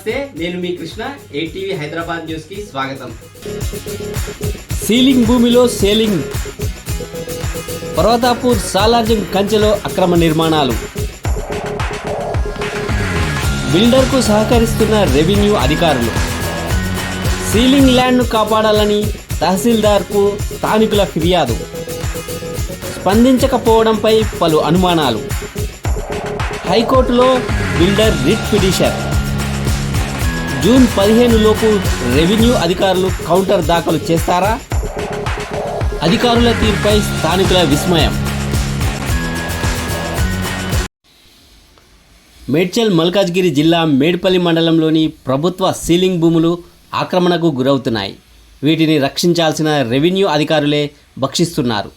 నమస్తే, నేను మీ కృష్ణ. ఏటీవీ హైదరాబాద్ న్యూస్కి స్వాగతం. సీలింగ్ భూమిలో సేలింగ్. పర్వతాపూర్ సాలార్జంగ్ కంచెలో అక్రమ నిర్మాణాలు. బిల్డర్కు సహకరిస్తున్న రెవెన్యూ అధికారులు. సీలింగ్ ల్యాండ్ను కాపాడాలని తహసీల్దార్కు స్థానికుల ఫిర్యాదు. స్పందించకపోవడంపై పలు అనుమానాలు. హైకోర్టులో బిల్డర్ రిట్ పిటిషన్. జూన్ 15 లోపు రెవెన్యూ అధికారులు కౌంటర్ దాఖలు చేస్తారా? అధికారుల తీర్పై స్థానికుల విస్మయం. మేడ్చల్ మల్కాజ్గిరి జిల్లా మేడ్పల్లి మండలంలోని ప్రభుత్వ సీలింగ్ భూములు ఆక్రమణకు గురవుతున్నాయి. వీటిని రక్షించాల్సిన రెవెన్యూ అధికారులే భక్షిస్తున్నారు.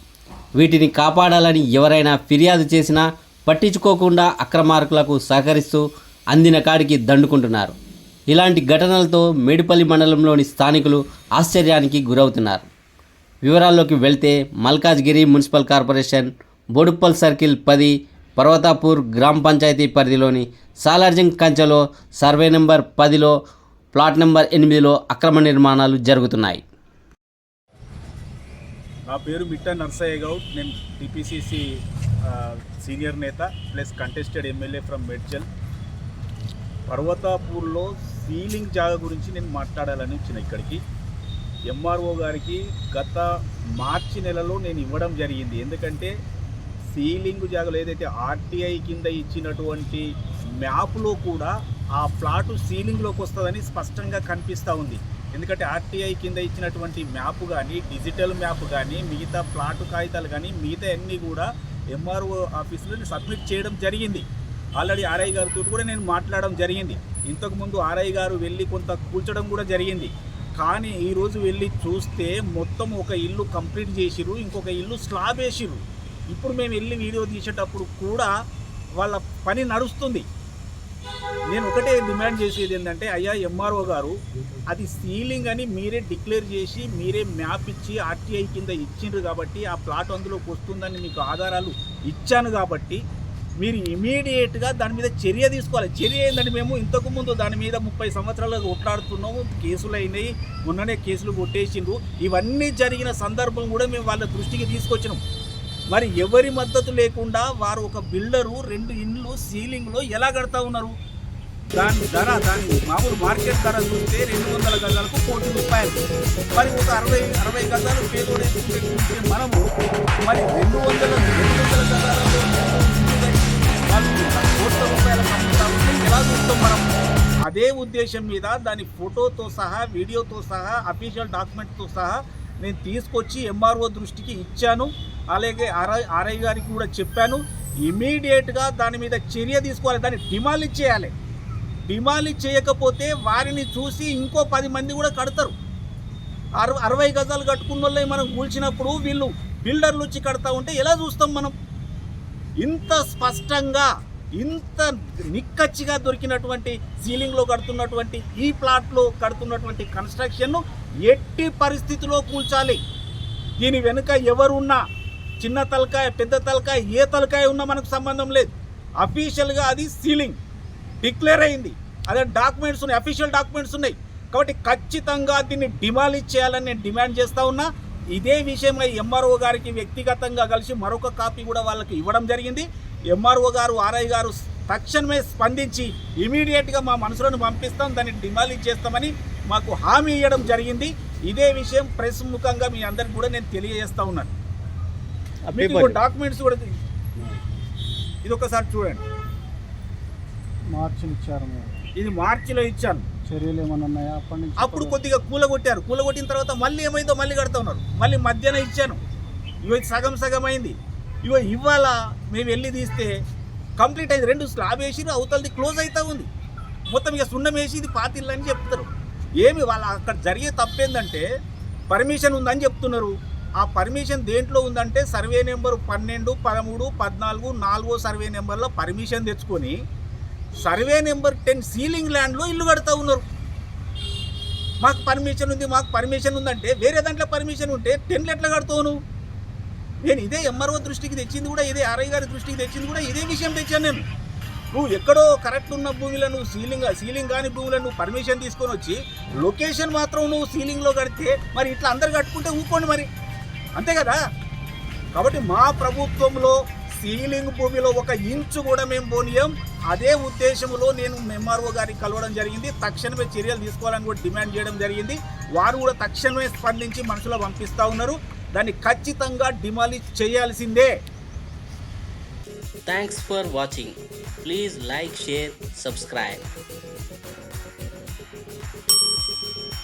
వీటిని కాపాడాలని ఎవరైనా ఫిర్యాదు చేసినా పట్టించుకోకుండా అక్రమార్కులకు సహకరిస్తూ అందిన కాడికి దండుకుంటున్నారు. ఇలాంటి ఘటనలతో మేడ్పల్లి మండలంలోని స్థానికులు ఆశ్చర్యానికి గురవుతున్నారు. వివరాల్లోకి వెళ్తే Malkajgiri municipal corporation Boduppal circle 10 Parvatapur గ్రామ పంచాయతీ పరిధిలోని సాలార్జంగ్ కంచెలో సర్వే నెంబర్ 10లో ప్లాట్ నెంబర్ 8లో అక్రమ నిర్మాణాలు జరుగుతున్నాయి. నా పేరు మిట్ట నర్సయ్య గౌడ్. నేను టీపీసీసీ సీనియర్ నేత plus contested MLA from Medchal. పర్వతాపూర్లో సీలింగ్ జాగా గురించి నేను మాట్లాడాలని వచ్చిన ఇక్కడికి. ఎంఆర్ఓ గారికి గత మార్చి నెలలో నేను ఇవ్వడం జరిగింది. ఎందుకంటే సీలింగ్ జాగాలో ఏదైతే ఆర్టీఐ కింద ఇచ్చినటువంటి మ్యాప్లో కూడా ఆ ప్లాటు సీలింగ్లోకి వస్తుందని స్పష్టంగా కనిపిస్తూ ఉంది. ఎందుకంటే ఆర్టీఐ కింద ఇచ్చినటువంటి మ్యాప్ కానీ, డిజిటల్ మ్యాప్ కానీ, మిగతా ప్లాటు కాగితాలు కానీ మిగతా అన్నీ కూడా ఎంఆర్ఓ ఆఫీసులో సబ్మిట్ చేయడం జరిగింది. ఆల్రెడీ ఆర్ఐ గారితో కూడా నేను మాట్లాడడం జరిగింది. ఇంతకుముందు ఆర్ఐ గారు వెళ్ళి కొంత కూల్చడం కూడా జరిగింది. కానీ ఈరోజు వెళ్ళి చూస్తే మొత్తం ఒక ఇల్లు కంప్లీట్ చేసిరు, ఇంకొక ఇల్లు స్లాబ్ వేసిరు. ఇప్పుడు మేము వెళ్ళి వీడియో తీసేటప్పుడు కూడా వాళ్ళ పని నడుస్తుంది. నేను ఒకటే డిమాండ్ చేసేది ఏంటంటే, అయ్యా ఎంఆర్ఓ గారు, అది సీలింగ్ అని మీరే డిక్లేర్ చేసి మీరే మ్యాప్ ఇచ్చి ఆర్టీఐ కింద ఇచ్చిండ్రు కాబట్టి ఆ ప్లాట్ అందులోకి వస్తుందని మీకు ఆధారాలు ఇచ్చాను కాబట్టి మీరు ఇమీడియట్గా దాని మీద చర్య తీసుకోవాలి. చర్య ఏంటంటే, మేము ఇంతకుముందు దాని మీద 30 సంవత్సరాలుగా కొట్లాడుతున్నాము, కేసులు అయినాయి, మొన్ననే కేసులు కొట్టేసిండ్రు. ఇవన్నీ జరిగిన సందర్భం కూడా మేము వాళ్ళ దృష్టికి తీసుకొచ్చినాం. మరి ఎవరి మద్దతు లేకుండా వారు ఒక బిల్డరు 2 ఇండ్లు సీలింగ్లో ఎలా కడతా ఉన్నారు? దాని ధర, దాని మామూలు మార్కెట్ ధర చూస్తే 200 గజాలకు ₹1,00,00,000. మరి ఒక 60 గజాలు పేదోడే మనము మరి 200 గజాలలో ₹1,00,00,000 అమ్ముతా ఉంటే ఎలా చూస్తాం మనం? అదే ఉద్దేశం మీద దాని ఫోటోతో సహా, వీడియోతో సహా, అఫీషియల్ డాక్యుమెంట్తో సహా నేను తీసుకొచ్చి ఎంఆర్ఓ దృష్టికి ఇచ్చాను. అలాగే ఆర్ఐ గారికి కూడా చెప్పాను. ఇమీడియట్గా దాని మీద చర్య తీసుకోవాలి, దాన్ని డిమాలిష్ చేయాలి. డిమాలిష్ చేయకపోతే వారిని చూసి ఇంకో 10 మంది కూడా కడతారు. 60 గజాలు కట్టుకున్న వాళ్ళే మనం కూల్చినప్పుడు వీళ్ళు బిల్డర్లు వచ్చి కడతా ఉంటే ఎలా చూస్తాం మనం? ఇంత స్పష్టంగా, ఇంత నిక్కచ్చిగా దొరికినటువంటి సీలింగ్లో కడుతున్నటువంటి ఈ ప్లాట్లో కడుతున్నటువంటి కన్స్ట్రక్షన్ను ఎట్టి పరిస్థితిలో కూల్చాలి. దీని వెనుక ఎవరున్నా, చిన్న తలకాయ, పెద్ద తలకాయ, ఏ తలకాయ ఉన్నా మనకు సంబంధం లేదు. అఫీషియల్గా అది సీలింగ్ డిక్లేర్ అయింది. అదే డాక్యుమెంట్స్ ఉన్నాయి, అఫీషియల్ డాక్యుమెంట్స్ ఉన్నాయి. కాబట్టి ఖచ్చితంగా దీన్ని డిమాలిష్ చేయాలని నేను డిమాండ్ చేస్తూ ఉన్నా. ఇదే విషయమై ఎంఆర్ఓ గారికి వ్యక్తిగతంగా కలిసి మరొక కాపీ కూడా వాళ్ళకి ఇవ్వడం జరిగింది. ఎంఆర్ఓ గారు, ఆర్ఐ గారు తక్షణమే స్పందించి ఇమీడియట్గా మా మనుషులను పంపిస్తాం, దాన్ని డిమాలిష్ చేస్తామని మాకు హామీ ఇవ్వడం జరిగింది. ఇదే విషయం ప్రెస్ ముఖంగా మీ అందరికి కూడా నేను తెలియజేస్తూ ఉన్నాను. మీకు డాక్యుమెంట్స్ కూడా ఇది ఒకసారి చూడండి. ఇది మార్చిలో ఇచ్చాను. చర్యలు ఏమన్నా ఉన్నాయా? అప్పుడు కొద్దిగా కూలగొట్టారు. కూలగొట్టిన తర్వాత మళ్ళీ ఏమైందో మళ్ళీ కడతా ఉన్నారు. మళ్ళీ మధ్యాహ్నం ఇచ్చాను. ఇవి సగం అయింది. ఇవాళ మేము వెళ్ళి తీస్తే కంప్లీట్ అయింది. 2 స్లాబ్ వేసి అవతలది క్లోజ్ అవుతూ ఉంది. మొత్తం ఇక సున్నం వేసి ఇది పాతిళ్ళు అని చెప్తారు. ఏమి వాళ్ళ అక్కడ జరిగే తప్పేందంటే, పర్మిషన్ ఉందని చెప్తున్నారు. ఆ పర్మిషన్ దేంట్లో ఉందంటే సర్వే నెంబరు 12, 13, 14, 4వ సర్వే నెంబర్లో పర్మిషన్ తెచ్చుకొని సర్వే నెంబర్ 10 సీలింగ్ ల్యాండ్లో ఇల్లు కడతా ఉన్నారు. మాకు పర్మిషన్ ఉందంటే వేరే దాంట్లో పర్మిషన్ ఉంటే 10 ఎట్లా కడతావు? నేను ఇదే ఎంఆర్ఓ దృష్టికి తెచ్చింది కూడా, ఇదే ఆర్ఐ గారి దృష్టికి తెచ్చింది కూడా ఇదే విషయం తెచ్చాను నేను. నువ్వు ఎక్కడో కరెక్ట్ ఉన్న భూమిలో నువ్వు సీలింగ్ కాని భూమిలో నువ్వు పర్మిషన్ తీసుకొని వచ్చి లొకేషన్ మాత్రం నువ్వు సీలింగ్లో కడితే మరి ఇట్లా అందరు కట్టుకుంటే ఊకోండి మరి, అంతే కదా. కాబట్టి మా ప్రభుత్వంలో సీలింగ్ భూమిలో 1 ఇంచు కూడా మేము పోనీయం. అదే ఉద్దేశంలో నేను ఎంఆర్ఓ గారికి కలవడం జరిగింది. తక్షణమే చర్యలు తీసుకోవాలని కూడా డిమాండ్ చేయడం జరిగింది. వారు కూడా తక్షణమే స్పందించి మనుషులు పంపిస్తూ ఉన్నారు. దాన్ని ఖచ్చితంగా డిమాలిష్ చేయాల్సిందే. Thanks for watching. Please like, share, subscribe.